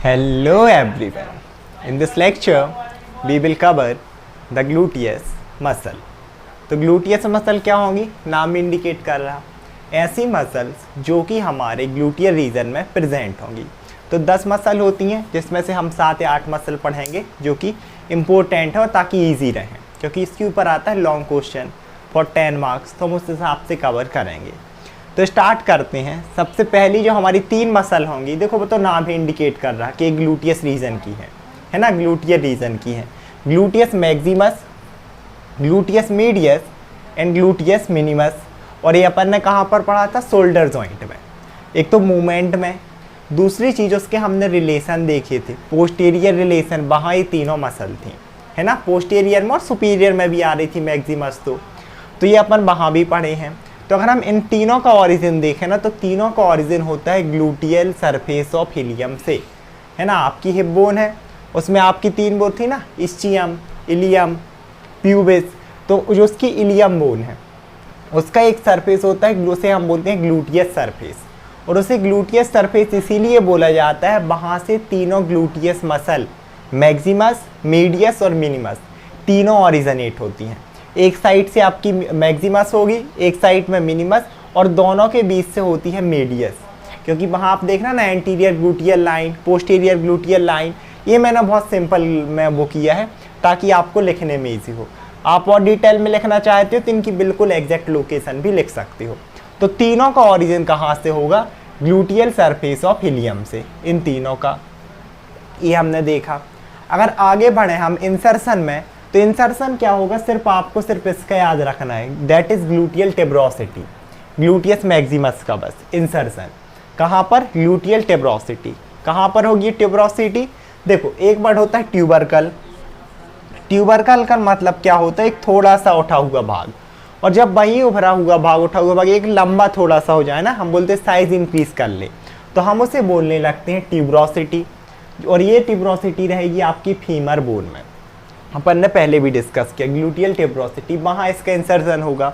Hello everyone. In this lecture, we will cover the gluteus muscle. तो gluteus muscle क्या होगी, नाम indicate कर रहा, ऐसी मसल्स जो कि हमारे ग्लूटियर रीजन में प्रेजेंट होंगी। तो 10 मसल होती हैं जिसमें से हम 7 या 8 मसल पढ़ेंगे जो कि इम्पोर्टेंट है और ताकि ईजी रहें, क्योंकि इसके ऊपर आता है लॉन्ग क्वेश्चन फॉर 10 मार्क्स, तो हम उस हिसाब से कवर करेंगे। तो स्टार्ट करते हैं। सबसे पहली जो हमारी 3 मसल होंगी, देखो वो तो नाम ही इंडिकेट कर रहा कि ग्लूटियस रीजन की है ना, ग्लूटियर रीजन की है। Gluteus Maximus, gluteus medius and gluteus minimus. और ये अपन ने कहाँ पर पढ़ा था, शोल्डर जॉइंट में। एक तो मूवमेंट में, दूसरी चीज़ उसके हमने रिलेशन देखे थे, पोस्टीरियर रिलेशन, वहाँ ये तीनों मसल थी, है ना। पोस्टीरियर में और सुपीरियर में भी आ रही थी मैक्सिमस। तो ये अपन वहाँ भी पढ़े हैं। तो अगर हम इन तीनों का ओरिजिन देखें ना, तो तीनों का ओरिजिन होता है ग्लूटियल सरफेस ऑफ इलियम से, है ना। आपकी हिप बोन है, उसमें आपकी 3 बोन थी ना, इस्चियम, इलियम, प्यूबिस। तो जो उसकी इलियम बोन है उसका एक सरफेस होता है, उसे हम बोलते हैं ग्लूटियस सरफेस। और उसे ग्लूटियस सरफेस इसीलिए बोला जाता है, वहाँ से तीनों ग्लूटियस मसल, मैक्सिमस, मीडियस और मिनिमस, तीनों ओरिजिनेट होती हैं। एक साइड से आपकी मैक्सिमस होगी, एक साइड में मिनिमस, और दोनों के बीच से होती है मीडियस। क्योंकि वहाँ आप देखना ना, anterior gluteal line, posterior gluteal line, ये मैंने बहुत सिंपल में वो किया है ताकि आपको लिखने में ईजी हो। आप और डिटेल में लिखना चाहते हो तो इनकी बिल्कुल एग्जैक्ट लोकेशन भी लिख सकते हो। तो तीनों का ओरिजिन कहाँ से होगा, ग्लूटियल सरफेस ऑफ इलियम से, इन तीनों का ये हमने देखा। अगर आगे बढ़े हम इंसर्शन में, तो इंसर्शन क्या होगा, सिर्फ इसका याद रखना है, that is gluteal tuberosity, gluteus maximus का बस इंसर्शन। कहाँ पर, ग्लूटियल टेब्रोसिटी। कहाँ पर होगी टेब्रोसिटी, देखो एक वर्ड होता है ट्यूबरकल। ट्यूबरकल का मतलब क्या होता है, एक थोड़ा सा उठा हुआ भाग। और जब वही उभरा हुआ भाग, उठा हुआ भाग एक लंबा थोड़ा सा हो जाए ना, हम बोलते हैं साइज इंक्रीज कर ले, तो हम उसे बोलने लगते हैं ट्यूबरोसिटी। और ये ट्यूबरोसिटी रहेगी आपकी फीमर बोन में, अपन ने पहले भी डिस्कस किया, ग्लूटियल टेब्रोसिटी, वहाँ इसका इंसर्शन होगा।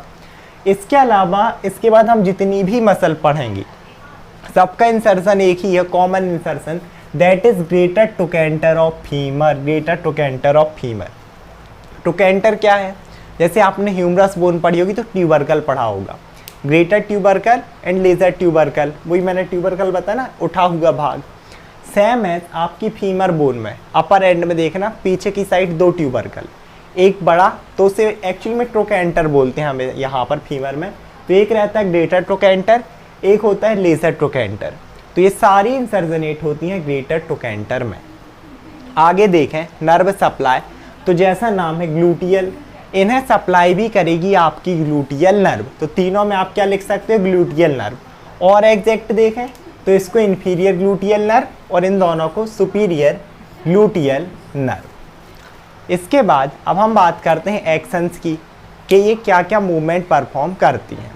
इसके अलावा इसके बाद हम जितनी भी मसल पढ़ेंगे सबका इंसर्शन एक ही है, common insertion, that is greater trochanter of femur. Greater trochanter of femur, trochanter क्या है, जैसे आपने ह्यूमरस बोन पढ़ी होगी तो ट्यूबरकल पढ़ा होगा, greater tubercle and lesser tubercle, वही मैंने ट्यूबरकल बताया ना, उठा हुआ भाग। सेम है आपकी फीमर बोन में, अपर एंड में देखना पीछे की साइड 2 ट्यूबरकल, एक बड़ा, तो उसे एक्चुअली में ट्रोकेंटर बोलते हैं हमें यहाँ पर फीमर में। तो एक रहता है ग्रेटर ट्रोकेंटर, एक होता है लेजर ट्रोकेंटर। तो ये सारी इंसर्जनेट होती हैं ग्रेटर ट्रोकेंटर में। आगे देखें नर्व सप्लाई, तो जैसा नाम है ग्लूटियल, इन्हें सप्लाई भी करेगी आपकी ग्लूटियल नर्व। तो तीनों में आप क्या लिख सकते हो, ग्लूटियल नर्व। और एग्जैक्ट देखें तो इसको इन्फीरियर ग्लूटियल नर्व और इन दोनों को सुपीरियर ग्लूटियल नर्व। इसके बाद अब हम बात करते हैं एक्शंस की, कि ये क्या क्या मूवमेंट परफॉर्म करती हैं।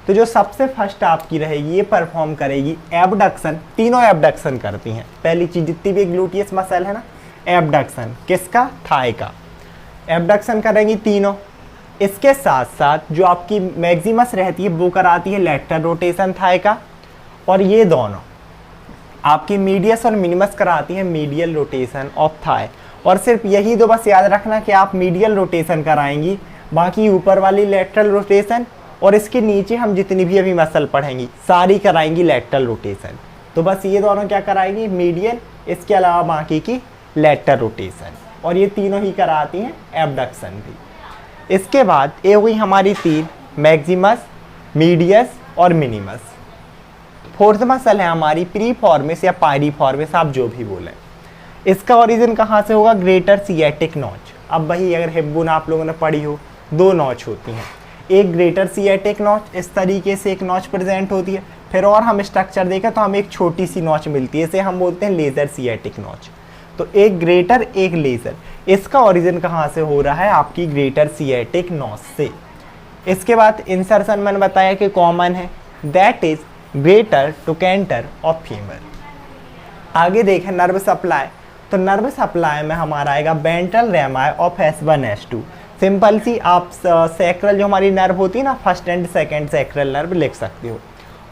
तो जो सबसे फर्स्ट आपकी रहेगी, ये परफॉर्म करेगी एबडक्शन, तीनों एबडक्शन करती हैं। पहली चीज जितनी भी ग्लूटियस मसल है ना, एबडक्शन किसका, थाई का, एबडक्शन करेंगी तीनों। इसके साथ साथ जो आपकी मैक्सिमस रहती है वो कराती है लैटरल रोटेशन थाई का, और ये दोनों आपकी मीडियस और मिनिमस कराती हैं मीडियल रोटेशन ऑफ थाई। और सिर्फ यही दो बस याद रखना कि आप मीडियल रोटेशन कराएंगी, बाकी ऊपर वाली लैटरल रोटेशन, और इसके नीचे हम जितनी भी अभी मसल पढ़ेंगी सारी कराएंगी लैटरल रोटेशन। तो बस ये दोनों क्या कराएंगी, मीडियल, इसके अलावा बाकी की लैटरल रोटेशन, और ये तीनों ही कराती हैं एबडक्शन भी। इसके बाद ये हुई हमारी 3, मैक्सिमस, मीडियस और मिनिमस। फोर्थ मसल है हमारी प्रीफॉर्मिस या पायरीफॉर्मिस, आप जो भी बोलें। इसका ओरिजिन कहाँ से होगा, ग्रेटर सिएटिक नॉच। अब वही अगर हिप बोन आप लोगों ने पढ़ी हो, 2 नॉच होती हैं, एक ग्रेटर सिएटिक नॉच, इस तरीके से एक नॉच प्रेजेंट होती है। फिर और हम स्ट्रक्चर देखें तो हमें एक छोटी सी नॉच मिलती है, इसे हम बोलते हैं लेजर सिएटिक नॉच। तो एक ग्रेटर एक लेजर, इसका ओरिजिन कहाँ से हो रहा है, आपकी ग्रेटर सिएटिक नॉच से। इसके बाद इंसर्शन मैंने बताया कि कॉमन है, that is greater trochanter of femur. आगे देखें नर्व सप्लाई, तो नर्व सप्लाई में हमारा आएगा ventral rami of S1S2। Simple सी आप सैक्रल जो हमारी नर्व होती है ना, first and second sacral nerve लिख सकते हो।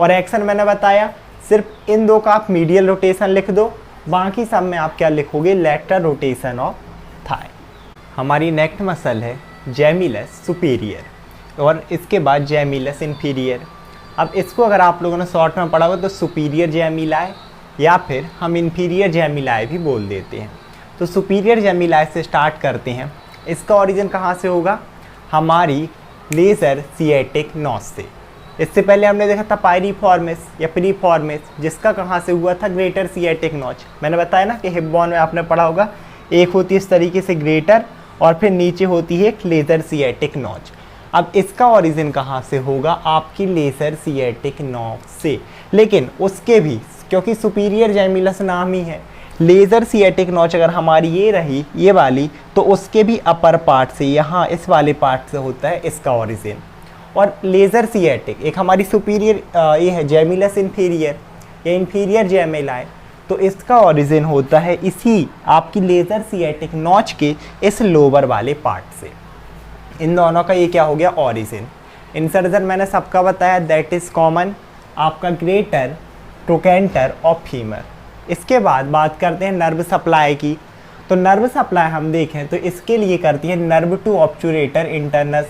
और एक्शन मैंने बताया, सिर्फ इन 2 का आप मीडियल रोटेशन लिख दो, बाकी सब में आप क्या लिखोगे, लेटरल रोटेशन ऑफ थाई। हमारी नेक्स्ट मसल है जेमिलस सुपीरियर और इसके बाद जेमिलस इंफीरियर। अब इसको अगर आप लोगों ने शॉर्ट में पढ़ा होगा तो सुपीरियर जेमिलाई या फिर हम इंफीरियर जेमिलाई भी बोल देते हैं। तो सुपीरियर जेमिलाई से स्टार्ट करते हैं। इसका ओरिजिन कहाँ से होगा, हमारी लेज़र सिएटिक नॉच से। इससे पहले हमने देखा था पायरीफॉर्मिस या प्रीफॉर्मिस, जिसका कहाँ से हुआ था, ग्रेटर सिएटिक नॉच। मैंने बताया ना कि हिप बोन में आपने पढ़ा होगा, एक होती है इस तरीके से ग्रेटर और फिर नीचे होती है एक लेज़र सिएटिक नॉच। अब इसका ओरिजिन कहाँ से होगा, आपकी लेज़र सिएटिक नॉच से। लेकिन उसके भी, क्योंकि सुपीरियर जेमिलस नाम ही है, लेज़र सिएटिक नॉच अगर हमारी ये रही, ये वाली, तो उसके भी अपर पार्ट से, यहाँ इस वाले पार्ट से होता है इसका ओरिजिन। और लेज़र सिएटिक एक हमारी सुपीरियर ये है जेमिलस इंफीरियर या इंफीरियर जेमिलाई, तो इसका ओरिजिन होता है इसी आपकी लेज़र सिएटिक नॉच के इस लोअर वाले पार्ट से। इन दोनों का ये क्या हो गया, ओरिजिन। इंसर्जन मैंने सबका बताया, दैट इज़ कॉमन, आपका ग्रेटर ट्रोकेंटर ऑफ फीमर। इसके बाद बात करते हैं नर्व सप्लाई की। तो नर्व सप्लाई हम देखें तो इसके लिए करती है नर्व टू ऑब्चुरेटर इंटरनस।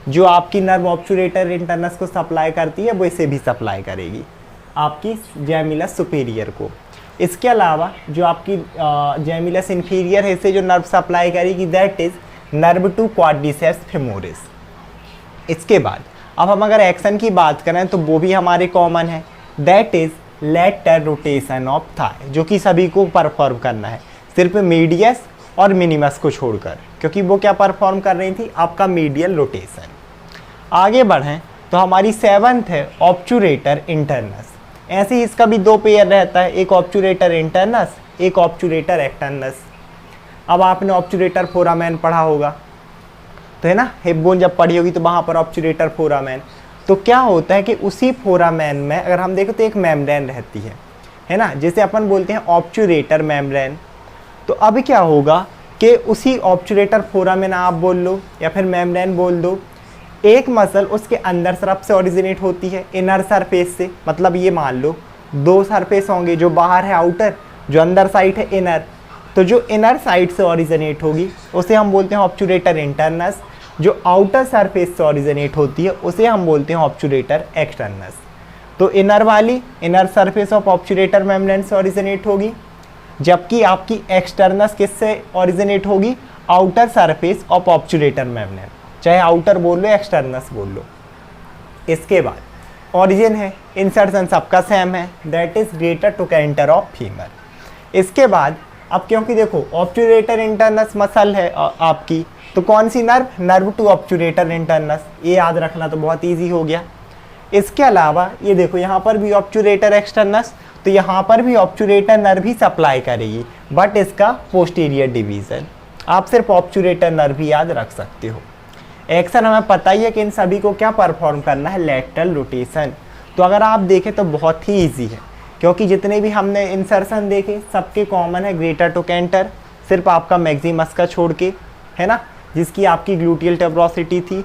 जो आपकी नर्व ऑब्चुरेटर इंटरनस को सप्लाई करती है वो इसे भी सप्लाई करेगी, आपकी जेमिलस सुपीरियर को। इसके अलावा जो आपकी जेमिलस इंफीरियर है, इसे जो नर्व सप्लाई करेगी, that is nerve to quadriceps femoris. इसके बाद अब हम अगर एक्शन की बात करें तो वो भी हमारे कॉमन है, that is lateral rotation of thigh, जो कि सभी को परफॉर्म करना है, सिर्फ मीडियस और मिनिमस को छोड़कर, क्योंकि वो क्या परफॉर्म कर रही थी, आपका मीडियल रोटेशन। आगे बढ़ें तो हमारी 7th है ऑब्चुरेटर इंटरनस। ऐसे ही इसका भी 2 पेयर रहता है, एक ऑब्चुरेटर इंटरनस, एक ऑब्चुरेटर एक्सटर्नस। अब आपने ऑब्चुरेटर फोरामेन पढ़ा होगा, तो है ना, हिप बोन जब पढ़ी होगी तो वहाँ पर ऑब्चुरेटर फोरामेन। तो क्या होता है कि उसी फोरामेन में अगर हम देखें तो एक मेम्ब्रेन रहती है ना, जिसे अपन बोलते हैं ऑब्चुरेटर मेम्ब्रेन। तो अब क्या होगा कि उसी ऑब्चुरेटर फोरामेन आप बोल लो या फिर मेम्ब्रेन बोल दो, एक मसल उसके अंदर तरफ से ओरिजिनेट होती है, इनर सरफेस से। मतलब ये मान लो 2 सरफेस होंगे, जो बाहर है आउटर, जो अंदर साइड है इनर। तो जो इनर साइड से ओरिजिनेट होगी उसे हम बोलते हैं ऑब्चुरेटर इंटरनस, जो आउटर सरफेस से ओरिजिनेट होती है उसे हम बोलते हैं ऑब्चुरेटर एक्सटर्नस। तो इनर वाली इनर सरफेस ऑफ ऑब्चुरेटर मेम्ब्रेन से ओरिजिनेट होगी, जबकि आपकी एक्सटर्नस किससे ओरिजिनेट होगी, आउटर सरफेस ऑफ ऑब्चुरेटर मेम्ब्रेन, चाहे आउटर बोल लो एक्सटर्नस बोल लो। इसके बाद ओरिजिन है, इंसर्शन सबका सेम है, that is greater trochanter of femur. इसके बाद अब क्योंकि देखो ऑब्चुरेटर इंटरनस मसल है आपकी, तो कौन सी नर्व, नर्व टू ऑब्चुरेटर इंटरनस, ये याद रखना तो बहुत ईजी हो गया। इसके अलावा ये देखो यहाँ पर भी ऑब्चुरेटर एक्सटर्नस, तो यहाँ पर भी ऑब्चुरेटर नर्व ही सप्लाई करेगी, बट इसका पोस्टीरियर डिवीज़न। आप सिर्फ ऑब्चुरेटर नर्व ही याद रख सकते हो। एक्शन हमें पता ही है कि इन सभी को क्या परफॉर्म करना है, लेटरल रोटेशन। तो अगर आप देखें तो बहुत ही ईजी है, क्योंकि जितने भी हमने इंसर्शन देखे सबके कॉमन है ग्रेटर ट्रोकेंटर, सिर्फ आपका मैक्सिमस का छोड़ के, है ना, जिसकी आपकी ग्लूटियल टर्बोसिटी थी।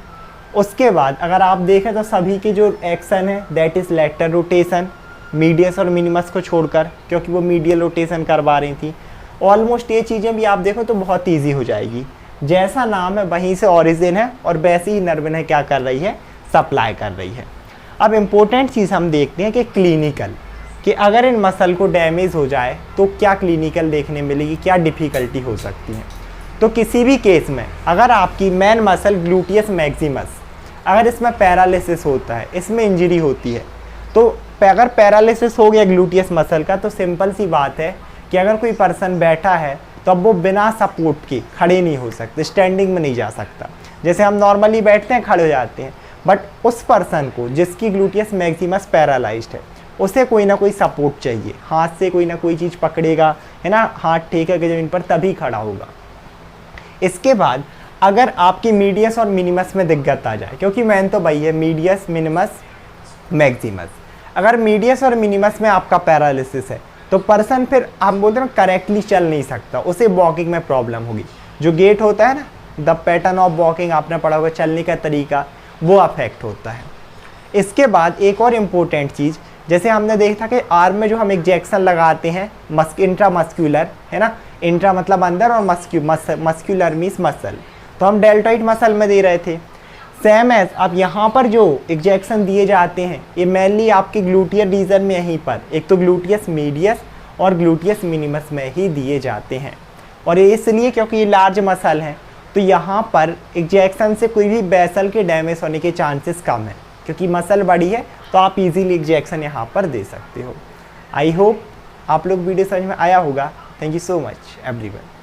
उसके बाद अगर आप देखें तो सभी के जो एक्शन है that is lateral rotation, medius और मिनिमस को छोड़कर, क्योंकि वो मीडियल रोटेशन करवा रही थी। ऑलमोस्ट ये चीज़ें भी आप देखो तो बहुत ईजी हो जाएगी, जैसा नाम है वहीं से ओरिजिन है और वैसे ही नर्व है क्या कर रही है, सप्लाई कर रही है। अब इम्पोर्टेंट चीज़ हम देखते हैं कि क्लिनिकल, कि अगर इन मसल को डैमेज हो जाए तो क्या क्लिनिकल देखने मिलेगी, क्या डिफ़िकल्टी हो सकती है। तो किसी भी केस में अगर आपकी मेन मसल ग्लूटियस मैक्सिमस, अगर इसमें पैरालिसिस होता है, इसमें इंजरी होती है, तो अगर पैरालिसिस हो गया ग्लूटियस मसल का, तो सिंपल सी बात है कि अगर कोई पर्सन बैठा है तो अब वो बिना सपोर्ट के खड़े नहीं हो सकते, स्टैंडिंग में नहीं जा सकता। जैसे हम नॉर्मली बैठते हैं खड़े हो जाते हैं, बट उस पर्सन को जिसकी ग्लूटियस मैक्सिमस पैरालाइज्ड है उसे कोई ना कोई सपोर्ट चाहिए, हाथ से कोई ना कोई चीज़ पकड़ेगा, है ना, हाथ टेक के ज़मीन पर तभी खड़ा होगा। इसके बाद अगर आपकी मीडियस और मिनिमस में दिक्कत आ जाए, क्योंकि मेन तो भाई है मीडियस, मिनिमस, मैक्सिमस, अगर मीडियस और मिनिमस में आपका पैरालिसिस है तो पर्सन फिर हम बोलते हैं करेक्टली चल नहीं सकता, उसे वॉकिंग में प्रॉब्लम होगी। जो गेट होता है ना, द पैटर्न ऑफ वॉकिंग आपने पढ़ा होगा, चलने का तरीका, वो अफेक्ट होता है। इसके बाद एक और इम्पोर्टेंट चीज़ जैसे हमने देखा कि आर्म में जो हम इंजेक्शन लगाते हैं इंट्रामस्क्यूलर है ना, इंट्रा मतलब अंदर और मस्क्यूलर मीन्स मसल, तो हम डेल्टॉइड मसल में दे रहे थे। सेम एज अब यहाँ पर जो इंजेक्शन दिए जाते हैं ये मेनली आपके ग्लूटियर रीजन में यहीं पर, एक तो ग्लूटियस मीडियस और ग्लूटियस मिनिमस में ही दिए जाते हैं। और ये इसलिए क्योंकि ये लार्ज मसल हैं, तो यहाँ पर इंजेक्शन से कोई भी वेसल के डैमेज होने के चांसेस कम है, क्योंकि मसल बड़ी है तो आप इजीली इंजेक्शन यहाँ पर दे सकते हो। आई होप आप लोग वीडियो समझ में आया होगा। Thank you so much everyone.